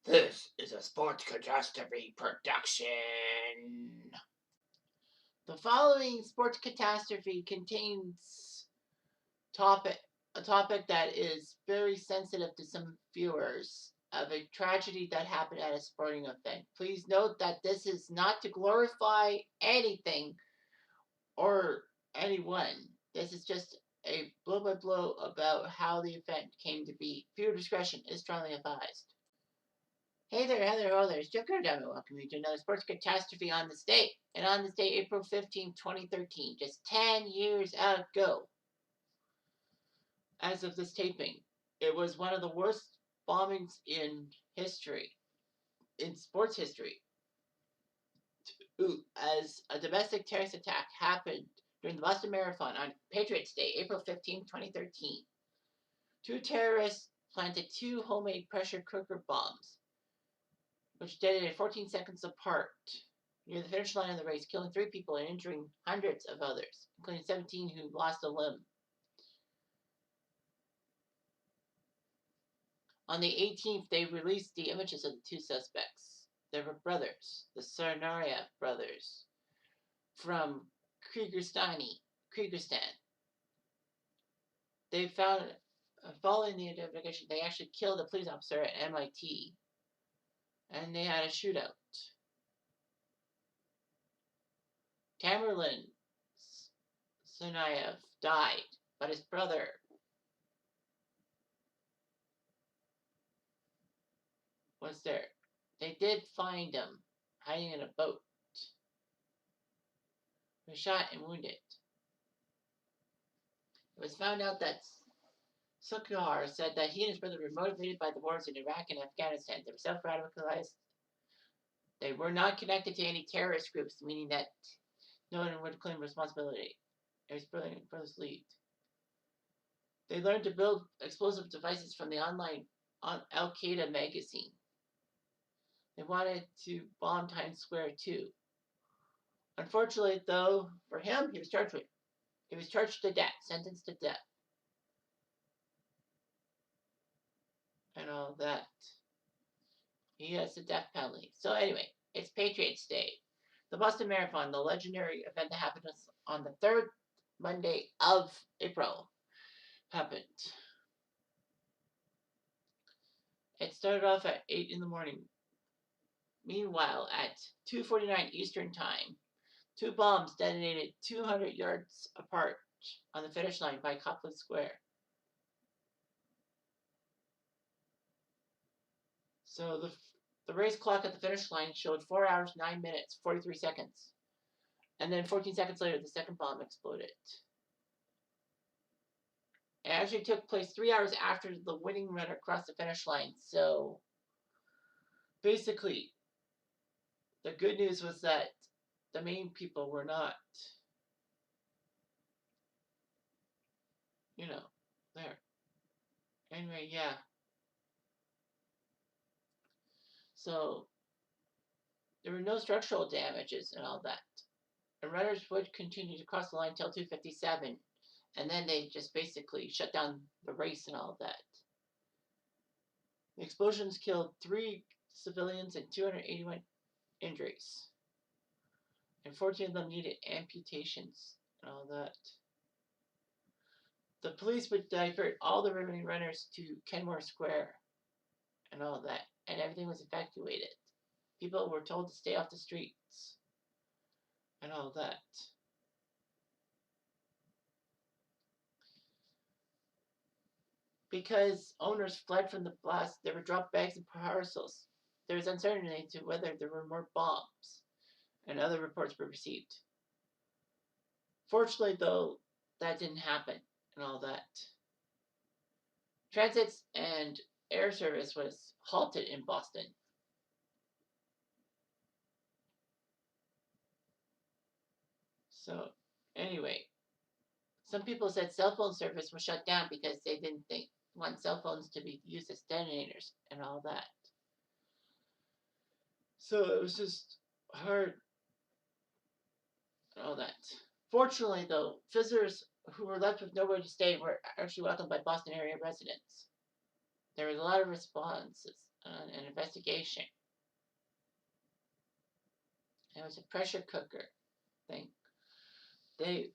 This is a Sports Catastrophe production. The following sports catastrophe contains a topic that is very sensitive to some viewers of a tragedy that happened at a sporting event. Please note that this is not to glorify anything or anyone. This is just a blow by blow about how the event came to be. Viewer discretion is strongly advised. Hey there, hello there, it's Jeff Cardano. Welcome you to another sports catastrophe on this date. And on this day, April 15th, 2013, just 10 years ago, as of this taping, it was one of the worst bombings in history, in sports history, as a domestic terrorist attack happened during the Boston Marathon on Patriots Day, April 15th, 2013. Two terrorists planted two homemade pressure cooker bombs, which detonated 14 seconds apart near the finish line of the race, killing 3 people and injuring hundreds of others, including 17 who lost a limb. On the 18th, they released the images of the 2 suspects. They were brothers, the Tsarnaev brothers, from Kyrgyzstan. They found, following the investigation, they actually killed a police officer at MIT, and they had a shootout. Tamerlan Tsarnaev died, but his brother was there. They did find him hiding in a boat. He was shot and wounded. It was found out that Sukhar said that he and his brother were motivated by the wars in Iraq and Afghanistan. They were self-radicalized. They were not connected to any terrorist groups, meaning that no one would claim responsibility. It was brothers lead. They learned to build explosive devices from the online Al-Qaeda magazine. They wanted to bomb Times Square too. Unfortunately, though, for him, he was charged to death, sentenced to death, and all that. He has the death penalty. So anyway, it's Patriots Day. The Boston Marathon, the legendary event that happened on the 3rd Monday of April, happened. It started off at 8 in the morning. Meanwhile, at 2:49 Eastern Time, 2 bombs detonated 200 yards apart on the finish line by Copland Square. So the race clock at the finish line showed 4 hours, 9 minutes, 43 seconds. And then 14 seconds later, the second bomb exploded. It actually took place 3 hours after the winning runner crossed the finish line. So basically, the good news was that the main people were not, there. Anyway, yeah. So there were no structural damages and all that. The runners would continue to cross the line until 2:57, and then they just basically shut down the race and all that. The explosions killed 3 civilians and 281 injuries, and 14 of them needed amputations and all that. The police would divert all the remaining runners to Kenmore Square and all that, and everything was evacuated. People were told to stay off the streets and all that. Because owners fled from the blast, there were dropped bags and parcels. There was uncertainty to whether there were more bombs, and other reports were received. Fortunately, though, that didn't happen and all that. Transit and air service was halted in Boston. So, anyway, some people said cell phone service was shut down because they didn't want cell phones to be used as detonators and all that. So it was just hard and all that. Fortunately, though, visitors who were left with nowhere to stay were actually welcomed by Boston area residents. There was a lot of responses an investigation. It was a pressure cooker thing. They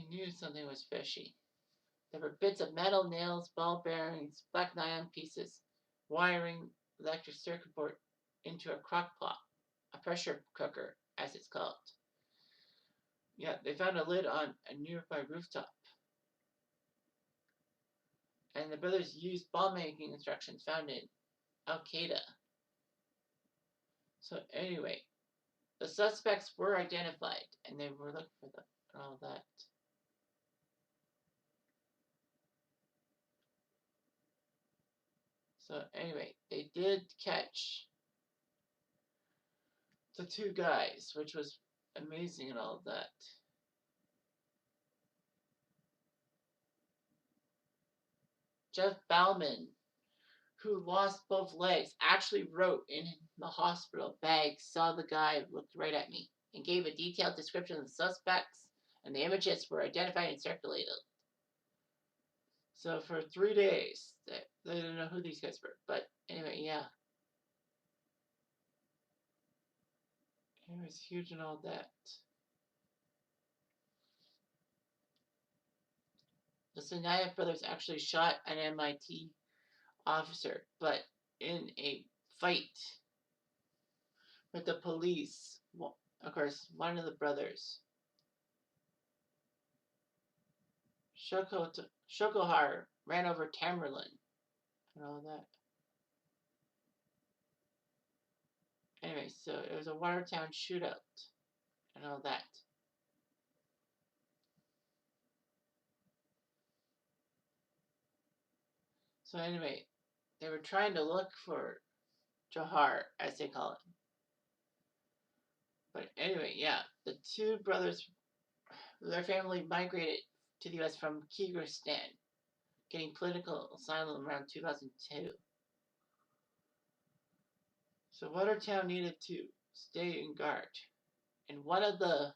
knew something was fishy. There were bits of metal, nails, ball bearings, black nylon pieces, wiring, electric circuit board into a crock pot, a pressure cooker, as it's called. Yeah, they found a lid on a nearby rooftop. And the brothers used bomb making instructions found in Al Qaeda. So, anyway, the suspects were identified and they were looking for them and all that. So, anyway, they did catch the two guys, which was amazing and all that. Jeff Bauman, who lost both legs, actually wrote in the hospital bag, saw the guy, looked right at me, and gave a detailed description of the suspects, and the images were identified and circulated. So for 3 days, they didn't know who these guys were. But anyway, yeah. It was huge and all that. The Tsarnaev brothers actually shot an MIT officer, but in a fight with the police, well, of course, one of the brothers, Shokohar, ran over Tamerlan and all that. Anyway, so it was a Watertown shootout and all that. So anyway, they were trying to look for Johar, as they call it. But anyway, yeah, the two brothers, their family migrated to the U.S. from Kyrgyzstan, getting political asylum around 2002. So Watertown needed to stay in guard. And one of the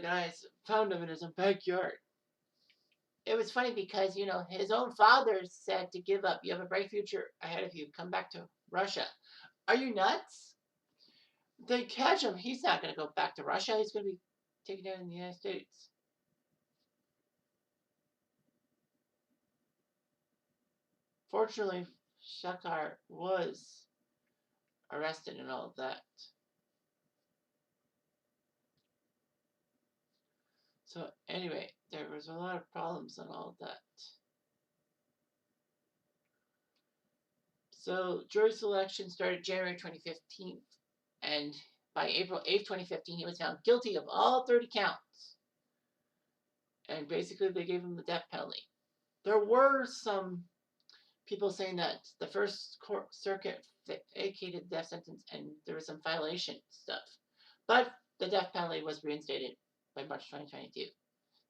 guys found him in his own backyard. It was funny because, his own father said to give up. You have a bright future ahead of you. Come back to Russia. Are you nuts? They catch him. He's not going to go back to Russia. He's going to be taken down in the United States. Fortunately, Shakar was arrested and all of that. So anyway, there was a lot of problems and all of that. So jury selection started January 2015, and by April 8th, 2015, he was found guilty of all 30 counts. And basically, they gave him the death penalty. There were some people saying that the First Circuit vacated the death sentence and there was some violation stuff. But the death penalty was reinstated by March 2022.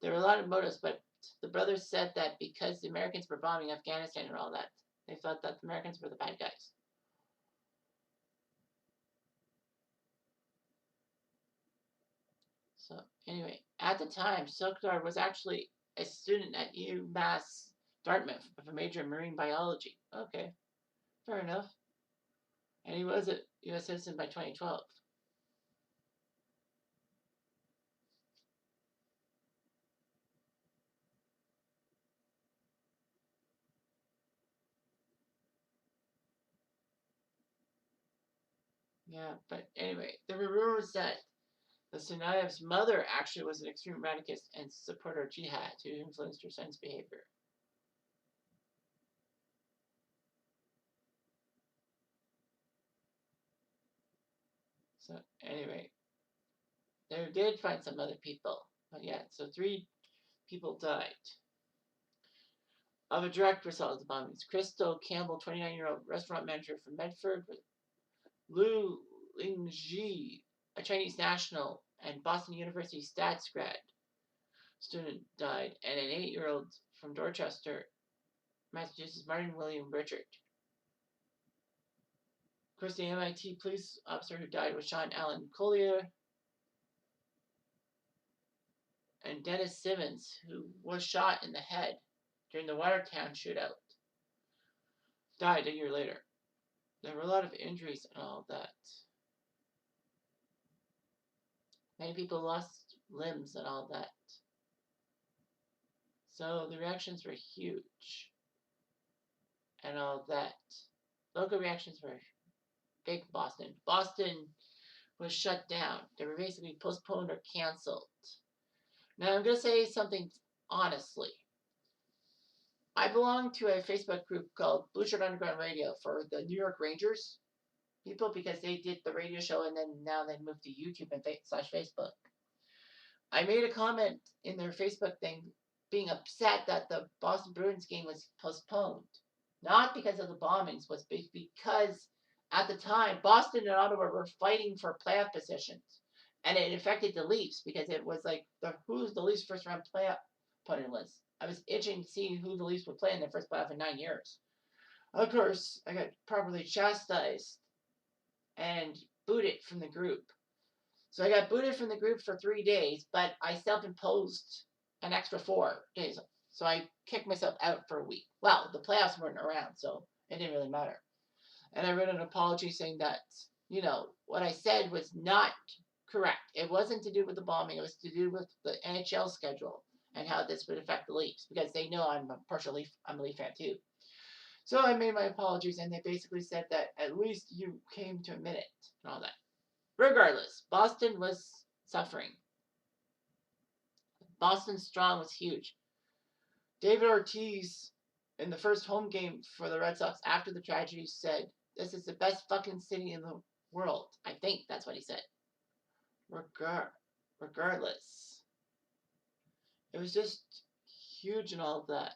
There were a lot of motives, but the brothers said that because the Americans were bombing Afghanistan and all that, they thought that the Americans were the bad guys. So anyway, at the time, Sokdar was actually a student at UMass Dartmouth with a major in marine biology. Okay, fair enough. And he was a U.S. citizen by 2012. Yeah, but anyway, there were rumors that the Tsarnaev's mother actually was an extreme radicalist and supporter of jihad who influenced her son's behavior. So anyway, they did find some other people. But yeah, so 3 people died of a direct result of the bombings. Crystal Campbell, 29-year-old restaurant manager from Medford, Lu Lingji, a Chinese national and Boston University stats grad student, died, and an 8-year-old from Dorchester, Massachusetts, Martin William Richard. Of course, the MIT police officer who died was Sean Allen Collier. and Dennis Simmons, who was shot in the head during the Watertown shootout, died a year later. There were a lot of injuries and all that. Many people lost limbs and all that. So the reactions were huge and all that. Local reactions were big. Boston was shut down. They were basically postponed or canceled. Now I'm going to say something honestly. I belong to a Facebook group called Blue Shirt Underground Radio for the New York Rangers people because they did the radio show and then now they moved to YouTube and / Facebook. I made a comment in their Facebook thing being upset that the Boston Bruins game was postponed. Not because of the bombings, was because at the time Boston and Ottawa were fighting for playoff positions. And it affected the Leafs because it was like who's the Leafs first round playoff opponent was. I was itching to see who the Leafs would play in their first playoff in 9 years. Of course, I got properly chastised and booted from the group. So I got booted from the group for 3 days, but I self-imposed an extra 4 days. So I kicked myself out for a week. Well, the playoffs weren't around, so it didn't really matter. And I wrote an apology saying that, what I said was not correct. It wasn't to do with the bombing. It was to do with the NHL schedule and how this would affect the Leafs because they know I'm a Leaf fan too. So I made my apologies, and they basically said that at least you came to admit it and all that. Regardless, Boston was suffering. Boston Strong was huge. David Ortiz, in the first home game for the Red Sox after the tragedy, said, "This is the best fucking city in the world." I think that's what he said. Regardless, it was just huge and all that.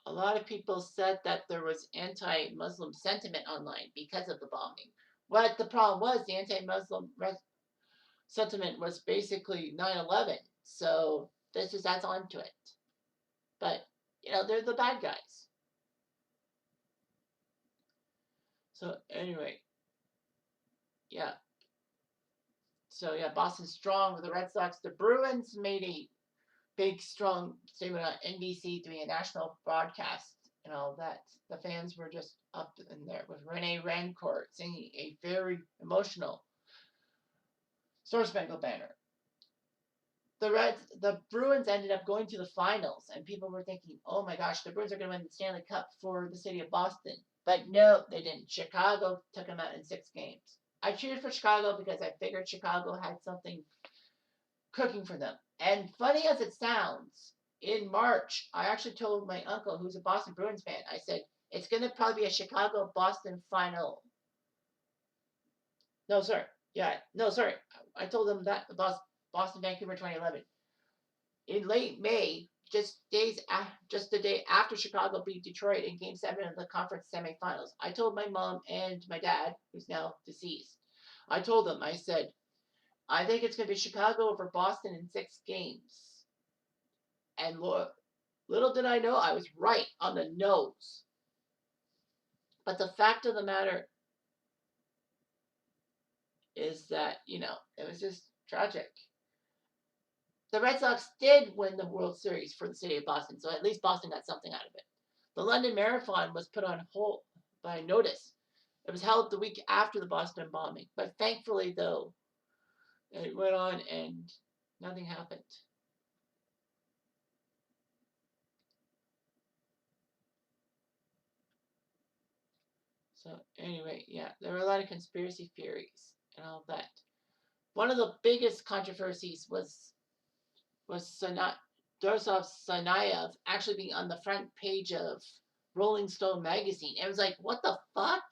A lot of people said that there was anti-Muslim sentiment online because of the bombing. What the problem was, the anti-Muslim sentiment was basically 9/11. So this just adds on to it. But, they're the bad guys. So anyway, yeah. So yeah, Boston Strong with the Red Sox. The Bruins made a big, strong statement on NBC doing a national broadcast and all that. The fans were just up in there with Renee Rancourt singing a very emotional Star Spangled Banner. The Bruins ended up going to the finals, and people were thinking, oh my gosh, the Bruins are going to win the Stanley Cup for the city of Boston. But no, they didn't. Chicago took them out in 6 games. I cheered for Chicago because I figured Chicago had something cooking for them. And funny as it sounds, in March, I actually told my uncle, who's a Boston Bruins fan, I said, it's going to probably be a Chicago-Boston final. No, sorry. I told them that Boston, Vancouver 2011. In late May, just the day after Chicago beat Detroit in Game 7 of the conference semifinals, I told my mom and my dad, who's now deceased, I told them, I said, I think it's going to be Chicago over Boston in 6 games. And little did I know, I was right on the nose. But the fact of the matter is that, it was just tragic. The Red Sox did win the World Series for the city of Boston, so at least Boston got something out of it. The London Marathon was put on hold by notice. It was held the week after the Boston bombing, but thankfully, though, it went on and nothing happened. So anyway, yeah, there were a lot of conspiracy theories and all that. One of the biggest controversies was Dorosov Sanayev actually being on the front page of Rolling Stone magazine. It was like, what the fuck?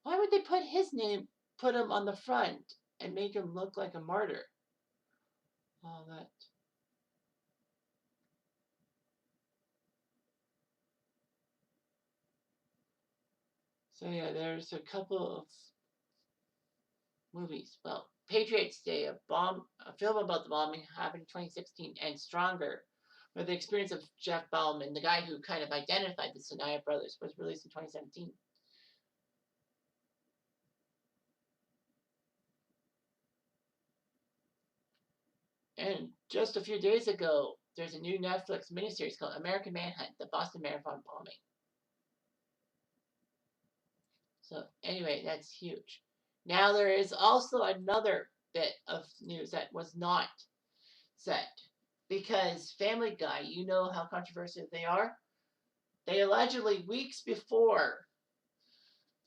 Why would they put him on the front and make him look like a martyr? All that. So yeah, there's a couple of movies. Well, Patriots Day, a film about the bombing happened in 2016, and Stronger, where the experience of Jeff Bauman, the guy who kind of identified the Tsarnaev brothers, was released in 2017. And just a few days ago, there's a new Netflix miniseries called American Manhunt: The Boston Marathon Bombing. So anyway, that's huge. Now there is also another bit of news that was not said because Family Guy, you know how controversial they are. They allegedly weeks before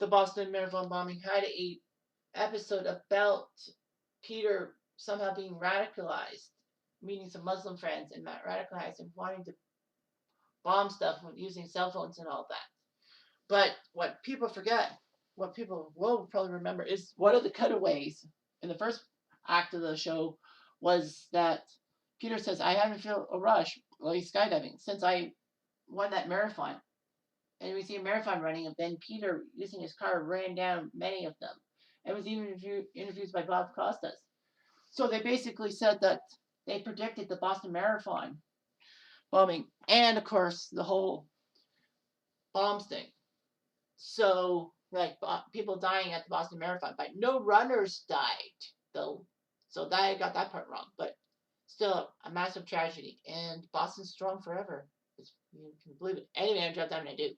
the Boston Marathon bombing had a episode about Peter somehow being radicalized, meeting some Muslim friends and radicalized and wanting to bomb stuff using cell phones and all that. But what people forget, what people will probably remember, is one of the cutaways in the first act of the show was that Peter says, I haven't felt a rush while he's skydiving since I won that marathon. And we see a marathon running, and then Peter, using his car, ran down many of them. And was even interviewed by Bob Costas. So they basically said that they predicted the Boston Marathon bombing and, of course, the whole bombs thing. So, like, people dying at the Boston Marathon, but no runners died, though. So I got that part wrong. But still, a massive tragedy. And Boston's strong forever. You can believe it. Anyway, I'm dropped down and I do.